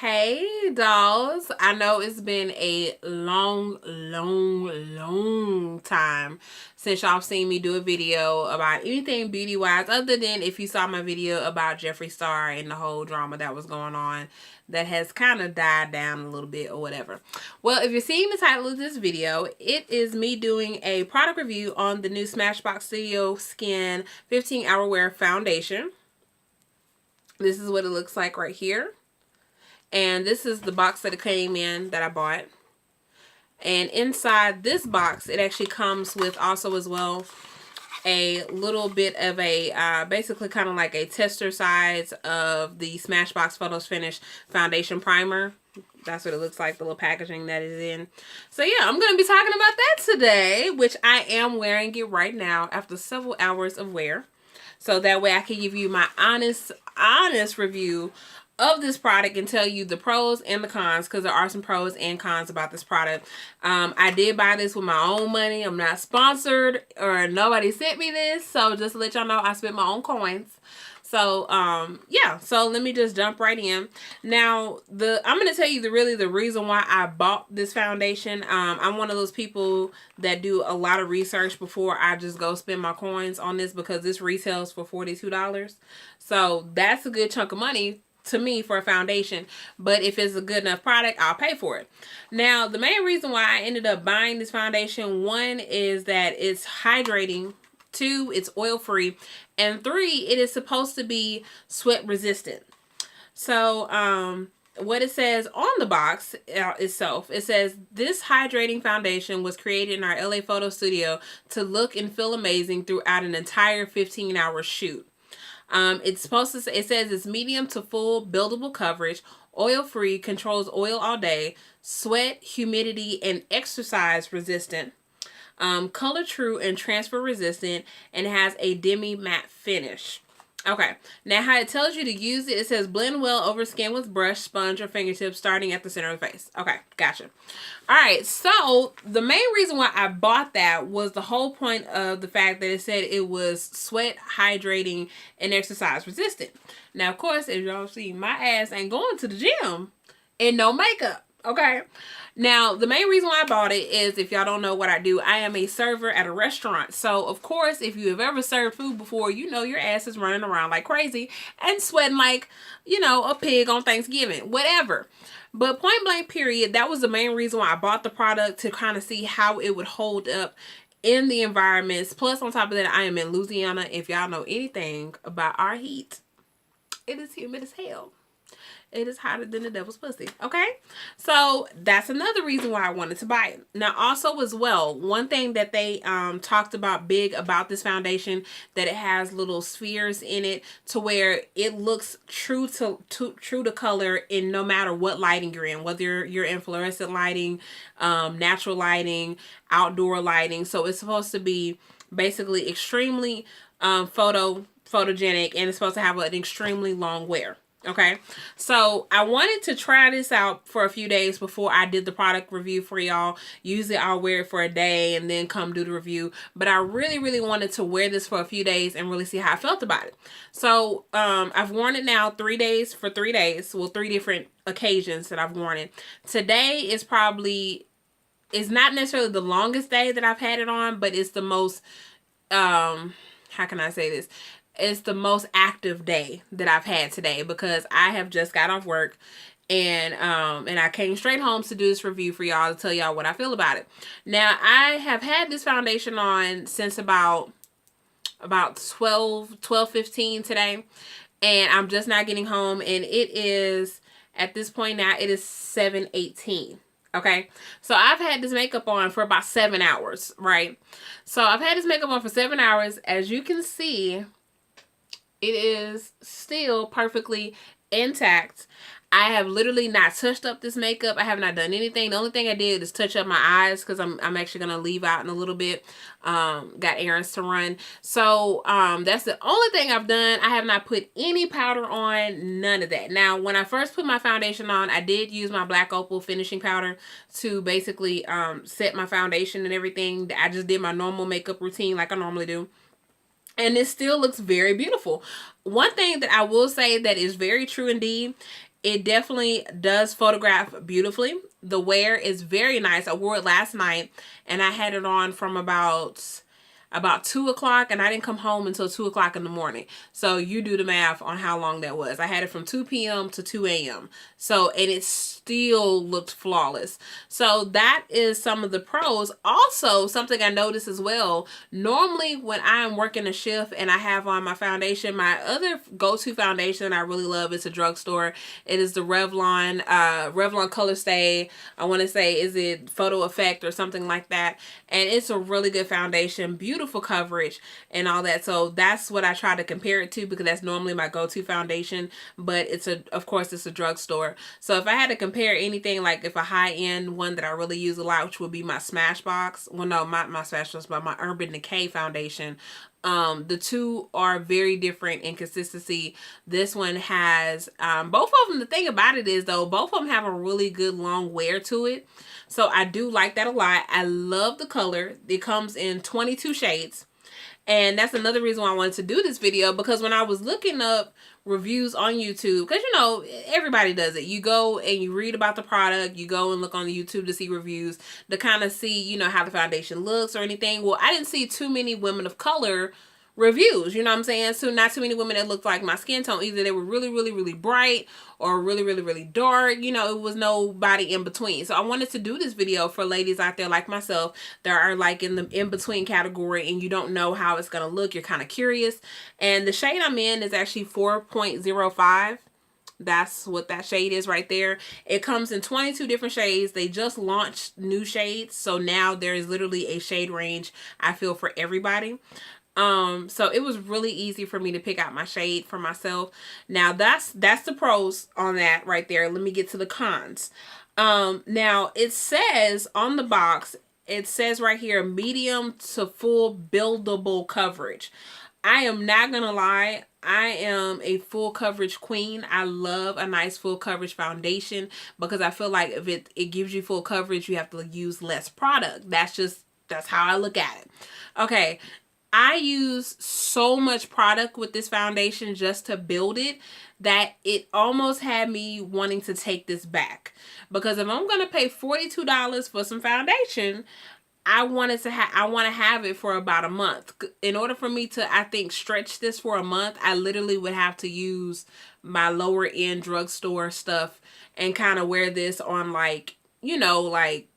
Hey dolls, I know it's been a long time since y'all seen me do a video about anything beauty wise, other than if you saw my video about Jeffree Star and the whole drama that was going on that has kind of died down a little bit or whatever. Well, if you're seeing the title of this video, it is me doing a product review on the new Smashbox Studio Skin 15-Hour Wear Foundation. This is what it looks like right here. And this is the box that it came in that I bought. And inside this box, it actually comes with also as well a little bit of a, basically kind of like a tester size of the Smashbox Photos Finish Foundation Primer. That's what it looks like, the little packaging that is in. So yeah, I'm going to be talking about that today, which I am wearing it right now after several hours of wear. So that way I can give you my honest review of this product and tell you the pros and the cons, because there are some pros and cons about this product. I did buy this with my own money. I'm not sponsored or nobody sent me this. So just to let y'all know, I spent my own coins. So, yeah, so let me just jump right in. Now, I'm going to tell you the reason why I bought this foundation. I'm one of those people that do a lot of research before I just go spend my coins on this, because this retails for $42. So that's a good chunk of money to me for a foundation, but if it's a good enough product, I'll pay for it. Now, the main reason why I ended up buying this foundation, one is that it's hydrating, two, it's oil free, and three, it is supposed to be sweat resistant. So what it says on the box itself, it says this hydrating foundation was created in our LA photo studio to look and feel amazing throughout an entire 15-hour shoot. It's supposed to say, it says it's medium to full buildable coverage, oil free, controls oil all day, sweat, humidity, and exercise resistant, color true and transfer resistant, and has a demi matte finish. Okay, now how it tells you to use it, it says blend well over skin with brush, sponge, or fingertips starting at the center of the face. Okay, gotcha. Alright, so the main reason why I bought that was the whole point of the fact that it said it was sweat, hydrating, and exercise resistant. Now, of course, as y'all see, my ass ain't going to the gym and no makeup. Okay, now the main reason why I bought it is, if y'all don't know what I do, I am a server at a restaurant. So of course, if you have ever served food before, you know your ass is running around like crazy and sweating like, you know, a pig on Thanksgiving, whatever. But point blank period, that was the main reason why I bought the product, to kind of see how it would hold up in the environments. Plus, on top of that, I am in Louisiana. If y'all know anything about our heat, it is humid as hell. It is hotter than the devil's pussy. Okay, so that's another reason why I wanted to buy it. Now, also as well, one thing that they talked about big about this foundation, that it has little spheres in it to where it looks true to color in no matter what lighting you're in, whether you're in fluorescent lighting, natural lighting, outdoor lighting. So it's supposed to be basically extremely photogenic, and it's supposed to have an extremely long wear. Okay, so I wanted to try this out for a few days before I did the product review for y'all. Usually I'll wear it for a day and then come do the review, but I really wanted to wear this for a few days and really see how I felt about it. So I've worn it now 3 days, for 3 days, well, 3 different occasions that I've worn it. Today is probably, it's not necessarily the longest day that I've had it on, but it's the most, how can I say this? It's the most active day that I've had today, because I have just got off work and I came straight home to do this review for y'all, to tell y'all what I feel about it. Now, I have had this foundation on since about 12:15 today, and I'm just now getting home, and it is, at this point now, it is 7:18. Okay, so I've had this makeup on for about 7 hours, right? So I've had this makeup on for 7 hours. As you can see, it is still perfectly intact. I have literally not touched up this makeup. I have not done anything. The only thing I did is touch up my eyes, because I'm actually going to leave out in a little bit. Got errands to run. So that's the only thing I've done. I have not put any powder on, none of that. Now, when I first put my foundation on, I did use my Black Opal finishing powder to basically set my foundation and everything. I just did my normal makeup routine like I normally do. And it still looks very beautiful. One thing that I will say that is very true indeed It definitely does photograph beautifully. The wear is very nice. I wore it last night and I had it on from about 2 o'clock, and I didn't come home until 2 o'clock in the morning. So you do the math on how long that was. I had it from 2 p.m. to 2 a.m. So, and it still looked flawless. So that is some of the pros. Also, something I noticed as well, normally when I'm working a shift and I have on my foundation, my other go-to foundation I really love is a drugstore. It is the Revlon Color Stay. I want to say, is it Photo Effect or something like that? And it's a really good foundation, beautiful coverage and all that. So that's what I try to compare it to, because that's normally my go-to foundation, but of course it's a drugstore. So if I had to compare anything, like if a high-end one that I really use a lot, which would be my Smashbox, well, no, not my Smashbox, but my Urban Decay foundation, the two are very different in consistency. This one has, both of them, the thing about it is though, both of them have a really good long wear to it. So I do like that a lot. I love the color. It comes in 22 shades. And that's another reason why I wanted to do this video, because when I was looking up reviews on YouTube, because you know, everybody does it. You go and you read about the product, you go and look on YouTube to see reviews, to kind of see, you know, how the foundation looks or anything. Well, I didn't see too many women of color reviews, you know what I'm saying? So not too many women that looked like my skin tone. Either they were really, really, really bright or really, really, really dark. You know, it was nobody in between. So I wanted to do this video for ladies out there like myself that are like in the in-between category and you don't know how it's going to look. You're kind of curious. And the shade I'm in is actually 4.05. That's what that shade is right there. It comes in 22 different shades. They just launched new shades. So now there is literally a shade range, I feel, for everybody. So it was really easy for me to pick out my shade for myself. Now that's the pros on that right there. Let me get to the cons. Now it says on the box, it says right here, medium to full buildable coverage. I am not gonna lie, I am a full coverage queen. I love a nice full coverage foundation because I feel like if it gives you full coverage, you have to use less product. That's how I look at it. Okay. I use so much product with this foundation just to build it that it almost had me wanting to take this back. Because if I'm going to pay $42 for some foundation, I want to have it for about a month. In order for me to, I think, stretch this for a month, I literally would have to use my lower end drugstore stuff and kind of wear this on, like, you know, like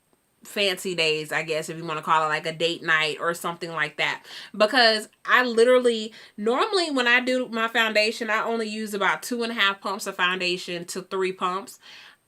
fancy days, I guess, if you want to call it, like a date night or something like that. Because I literally, normally when I do my foundation, I only use about 2.5 pumps of foundation to 3 pumps.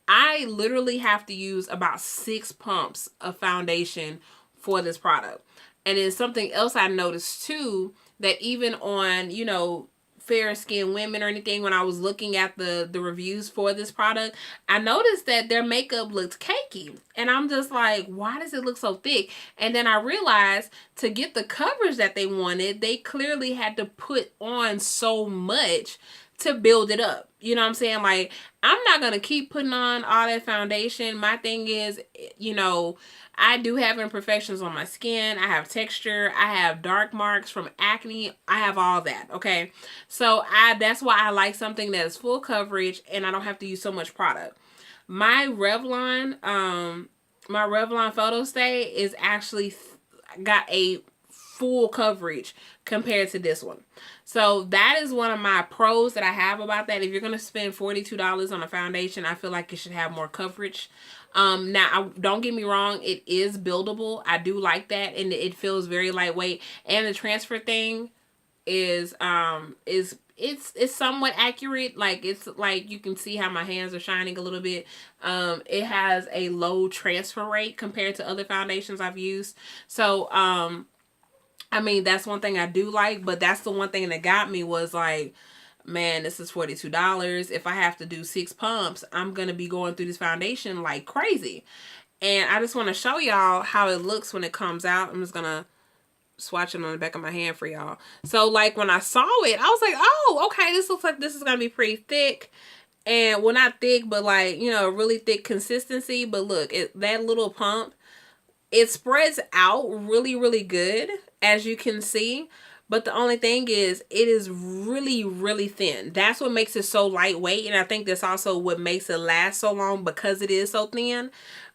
I literally have to use about 6 pumps of foundation for this product. And then something else I noticed too, that even on, you know, fair skinned women or anything, when I was looking at the reviews for this product, I noticed that their makeup looked cakey. And I'm just like, why does it look so thick? And then I realized to get the coverage that they wanted, they clearly had to put on so much to build it up. You know what I'm saying? Like, I'm not going to keep putting on all that foundation. My thing is, you know, I do have imperfections on my skin. I have texture. I have dark marks from acne. I have all that, okay? So that's why I like something that is full coverage and I don't have to use so much product. My Revlon Photo Stay is actually got a full coverage compared to this one. So that is one of my pros that I have about that. If you're going to spend $42 on a foundation, I feel like it should have more coverage. Now, don't get me wrong, it is buildable. I do like that, and it feels very lightweight. And the transfer thing is it's somewhat accurate. Like, it's like you can see how my hands are shining a little bit. It has a low transfer rate compared to other foundations I've used. So I mean, that's one thing I do like, but that's the one thing that got me was like, man, this is $42. If I have to do 6 pumps, I'm going to be going through this foundation like crazy. And I just want to show y'all how it looks when it comes out. I'm just going to swatch it on the back of my hand for y'all. So like when I saw it, I was like, oh, okay, this looks like this is going to be pretty thick. And well, not thick, but like, you know, really thick consistency. But look, that little pump, it spreads out really, really good, as you can see. But the only thing is, it is really, really thin. That's what makes it so lightweight. And I think that's also what makes it last so long, because it is so thin.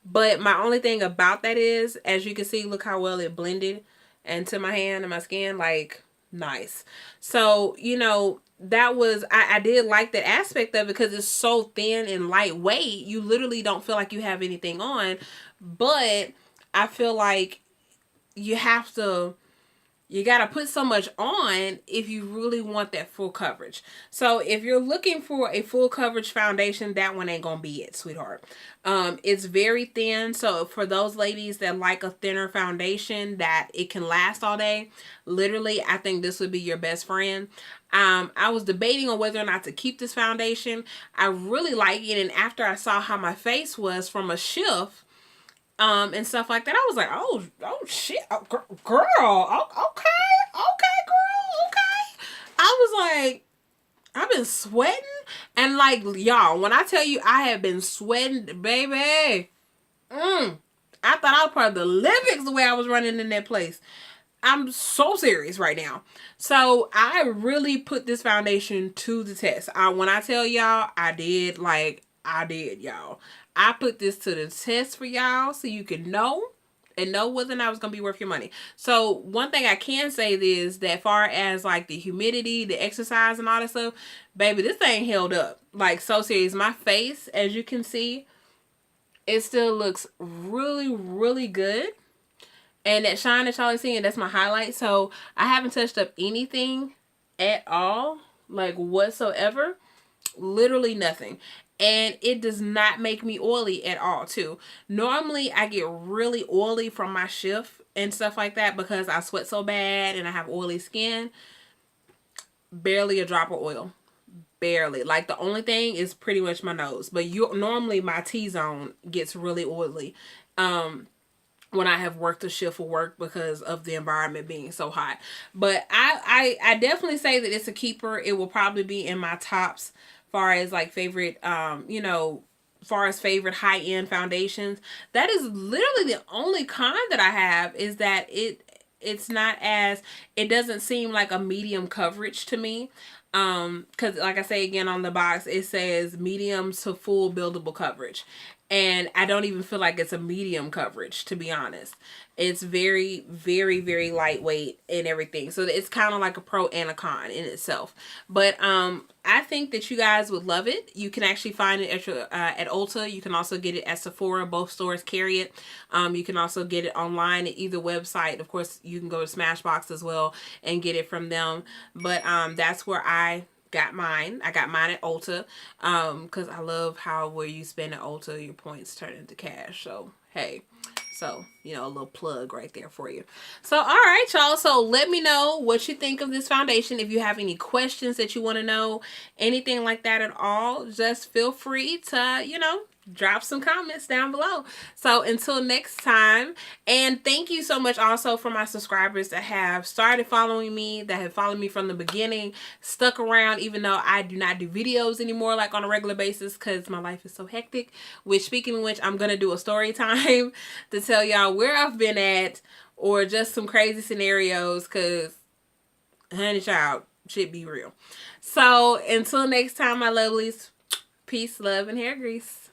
But my only thing about that is, as you can see, look how well it blended into my hand and my skin. Like, nice. So, you know, that was, I did like that aspect of it, because it's so thin and lightweight. You literally don't feel like you have anything on. But I feel like you have to, you got to put so much on if you really want that full coverage. So if you're looking for a full coverage foundation, that one ain't going to be it, sweetheart. It's very thin. So for those ladies that like a thinner foundation that it can last all day, literally, I think this would be your best friend. I was debating on whether or not to keep this foundation. I really like it. And after I saw how my face was from a shift, and stuff like that, I was like, oh shit, oh, girl, okay, girl, okay. I was like, I've been sweating, and like, y'all, when I tell you I have been sweating, baby, I thought I was part of the Olympics the way I was running in that place. I'm so serious right now. So I really put this foundation to the test. When I tell y'all, I did, y'all. I put this to the test for y'all so you can know and know whether or not it's going to be worth your money. So one thing I can say is that far as like the humidity, the exercise and all that stuff, baby, this thing held up. Like, so serious. My face, as you can see, it still looks really, really good. And that shine that y'all are seeing, that's my highlight. So I haven't touched up anything at all, like whatsoever. Literally nothing. And it does not make me oily at all, too. Normally, I get really oily from my shift and stuff like that because I sweat so bad and I have oily skin. Barely a drop of oil. Barely. Like, the only thing is pretty much my nose. But normally, my T-zone gets really oily. When I have worked a shift for work because of the environment being so hot. But I definitely say that it's a keeper. It will probably be in my tops far as like favorite, far as favorite high-end foundations. That is literally the only con that I have, is that it's not as, it doesn't seem like a medium coverage to me. Because like I say again on the box, it says medium to full buildable coverage. And I don't even feel like it's a medium coverage, to be honest. It's very, very, very lightweight and everything. So it's kind of like a pro and a con in itself. But I think that you guys would love it. You can actually find it at Ulta. You can also get it at Sephora. Both stores carry it. You can also get it online at either website. Of course, you can go to Smashbox as well and get it from them. But that's where I got mine. I got mine at Ulta because I love how where you spend at Ulta, your points turn into cash. So, hey. So, you know, a little plug right there for you. So, all right, y'all. So, let me know what you think of this foundation. If you have any questions that you want to know, anything like that at all, just feel free to, you know, drop some comments down below. So, until next time. And thank you so much also for my subscribers that have started following me, that have followed me from the beginning, stuck around, even though I do not do videos anymore like on a regular basis because my life is so hectic. Which, speaking of which, I'm going to do a story time to tell y'all where I've been at, or just some crazy scenarios, because honey child, shit be real. So until next time, my lovelies, peace, love, and hair grease.